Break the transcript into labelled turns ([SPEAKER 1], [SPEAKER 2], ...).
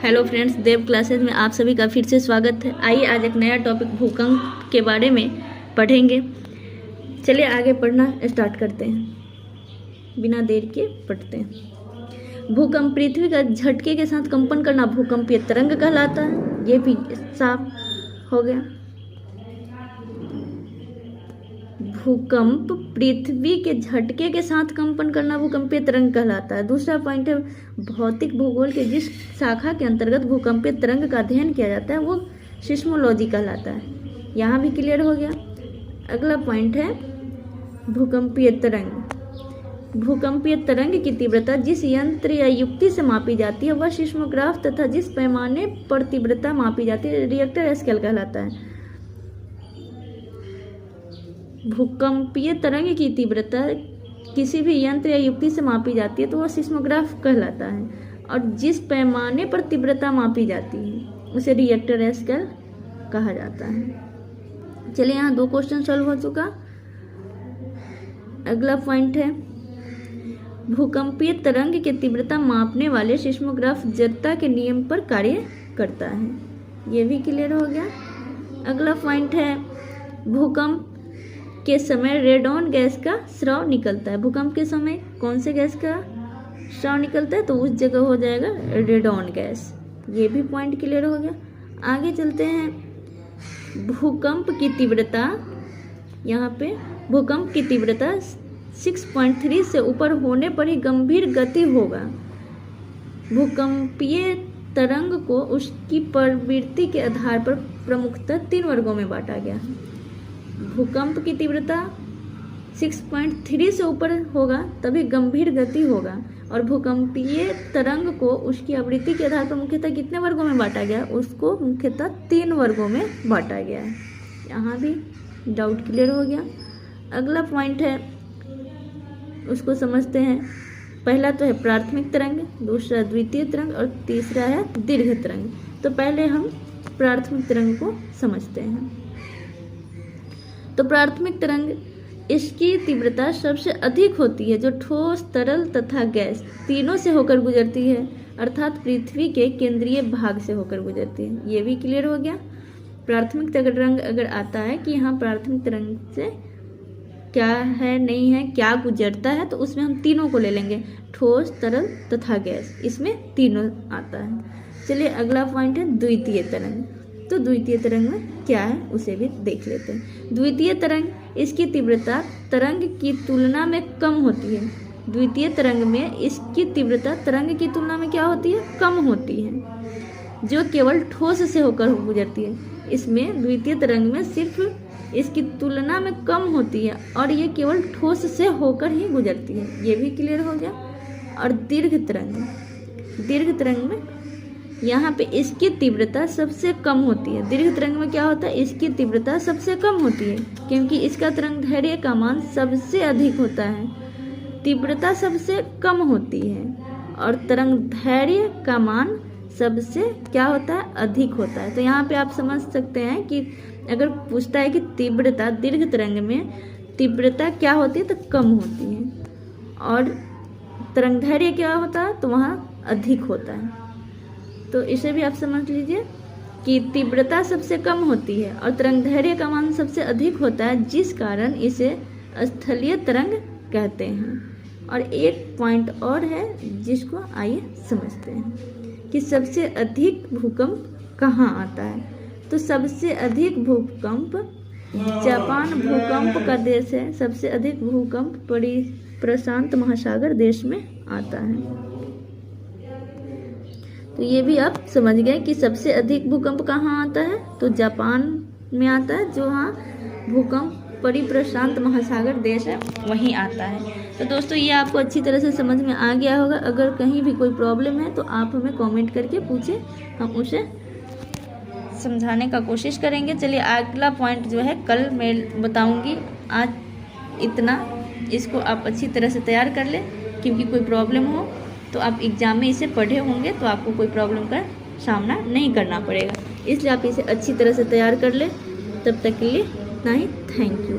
[SPEAKER 1] Hello friends, देव classes में आप सभी का फिर से स्वागत है। आइए आज एक नया टॉपिक भूकंप के बारे में पढ़ेंगे। चलिए आगे पढ़ना स्टार्ट करते हैं, बिना देर के पढ़ते हैं। भूकंप पृथ्वी का झटके के साथ कंपन करना भूकंपीय तरंग कहलाता है। ये भी साफ हो गया। भूकंप पृथ्वी के झटके के साथ कंपन करना भूकंपीय तरंग कहलाता है। दूसरा पॉइंट है, भौतिक भूगोल के जिस शाखा के अंतर्गत भूकंपीय तरंग का अध्ययन किया जाता है वो सिस्मोलॉजी कहलाता है। यहाँ भी क्लियर हो गया। अगला पॉइंट है भूकंपीय तरंग। भूकंपीय तरंग की तीव्रता जिस यंत्र या युक्ति से मापी जाती है वह सिस्मोग्राफ तथा जिस पैमाने पर तीव्रता मापी जाती है रिएक्टर स्केल कहलाता है। भूकंपीय तरंग की तीव्रता किसी भी यंत्र या युक्ति से मापी जाती है तो वह सिस्मोग्राफ कहलाता है, और जिस पैमाने पर तीव्रता मापी जाती है उसे रिएक्टर स्केल कहा जाता है। चलिए यहाँ 2 क्वेश्चन सॉल्व हो चुका। अगला पॉइंट है, भूकंपीय तरंग की तीव्रता मापने वाले सिस्मोग्राफ जड़ता के नियम पर कार्य करता है। ये भी क्लियर हो गया। अगला पॉइंट है, भूकंप के समय रेडॉन गैस का स्राव निकलता है। भूकंप के समय कौन से गैस का स्राव निकलता है तो उस जगह हो जाएगा रेडॉन गैस। ये भी पॉइंट क्लियर हो गया। आगे चलते हैं, भूकंप की तीव्रता। यहाँ पे भूकंप की तीव्रता 6.3 से ऊपर होने पर ही गंभीर गति होगा। भूकंपीय तरंग को उसकी प्रवृत्ति के आधार पर प्रमुखतः 3 वर्गों में बांटा गया। भूकंप की तीव्रता 6.3 से ऊपर होगा तभी गंभीर गति होगा, और भूकंपीय तरंग को उसकी आवृत्ति के आधार पर मुख्यतः कितने वर्गों में बांटा गया, उसको मुख्यतः 3 वर्गों में बांटा गया है। यहाँ भी डाउट क्लियर हो गया। अगला पॉइंट है, उसको समझते हैं। पहला तो है प्राथमिक तरंग, दूसरा द्वितीय तरंग और तीसरा है दीर्घ तरंग। तो पहले हम प्राथमिक तरंग को समझते हैं। तो प्राथमिक तरंग, इसकी तीव्रता सबसे अधिक होती है जो ठोस, तरल तथा गैस तीनों से होकर गुजरती है, अर्थात पृथ्वी के केंद्रीय भाग से होकर गुजरती है। ये भी क्लियर हो गया। प्राथमिक तरंग अगर आता है कि यहाँ प्राथमिक तरंग से क्या है, नहीं है, क्या गुजरता है, तो उसमें हम तीनों को ले लेंगे, ठोस, तरल तथा गैस। इसमें तीनों आता है। चलिए अगला पॉइंट है द्वितीय तरंग। तो द्वितीय तरंग में क्या है उसे भी देख लेते हैं। द्वितीय तरंग, इसकी तीव्रता तरंग की तुलना में कम होती है। द्वितीय तरंग में इसकी तीव्रता तरंग की तुलना में क्या होती है, कम होती है, जो केवल ठोस से होकर गुजरती है। इसमें द्वितीय तरंग में सिर्फ इसकी तुलना में कम होती है और ये केवल ठोस से होकर ही गुजरती है। ये भी क्लियर हो गया। और दीर्घ तरंग में यहाँ पे इसकी तीव्रता सबसे कम होती है। दीर्घ तरंग में क्या होता है, इसकी तीव्रता सबसे कम होती है क्योंकि इसका तरंगदैर्घ्य का मान सबसे अधिक होता है, तीव्रता सबसे कम होती है, और तरंगदैर्घ्य का मान सबसे क्या होता है, अधिक होता है। तो यहाँ पे आप समझ सकते हैं कि अगर पूछता है कि तीव्रता, दीर्घ तरंग में तीव्रता क्या होती है तो कम होती है, और तरंगदैर्घ्य क्या होता है तो वहाँ अधिक होता है। तो इसे भी आप समझ लीजिए कि तीव्रता सबसे कम होती है और तरंगदैर्घ्य का मान सबसे अधिक होता है, जिस कारण इसे स्थलीय तरंग कहते हैं। और एक पॉइंट और है जिसको आइए समझते हैं कि सबसे अधिक भूकंप कहाँ आता है। तो सबसे अधिक भूकंप जापान भूकंप का देश है। सबसे अधिक भूकंप प्रशांत महासागर देश में आता है। तो ये भी आप समझ गए कि सबसे अधिक भूकंप कहाँ आता है, तो जापान में आता है, जो हाँ भूकंप प्रशांत महासागर देश है वहीं आता है। तो दोस्तों ये आपको अच्छी तरह से समझ में आ गया होगा। अगर कहीं भी कोई प्रॉब्लम है तो आप हमें कमेंट करके पूछें, हम उसे समझाने का कोशिश करेंगे। चलिए अगला पॉइंट जो है कल मैं बताऊंगी। आज इतना, इसको आप अच्छी तरह से तैयार कर लें, क्योंकि कोई प्रॉब्लम हो तो आप एग्ज़ाम में इसे पढ़े होंगे तो आपको कोई प्रॉब्लम का सामना नहीं करना पड़ेगा। इसलिए आप इसे अच्छी तरह से तैयार कर लें। तब तक के लिए इतना ही। Thank you.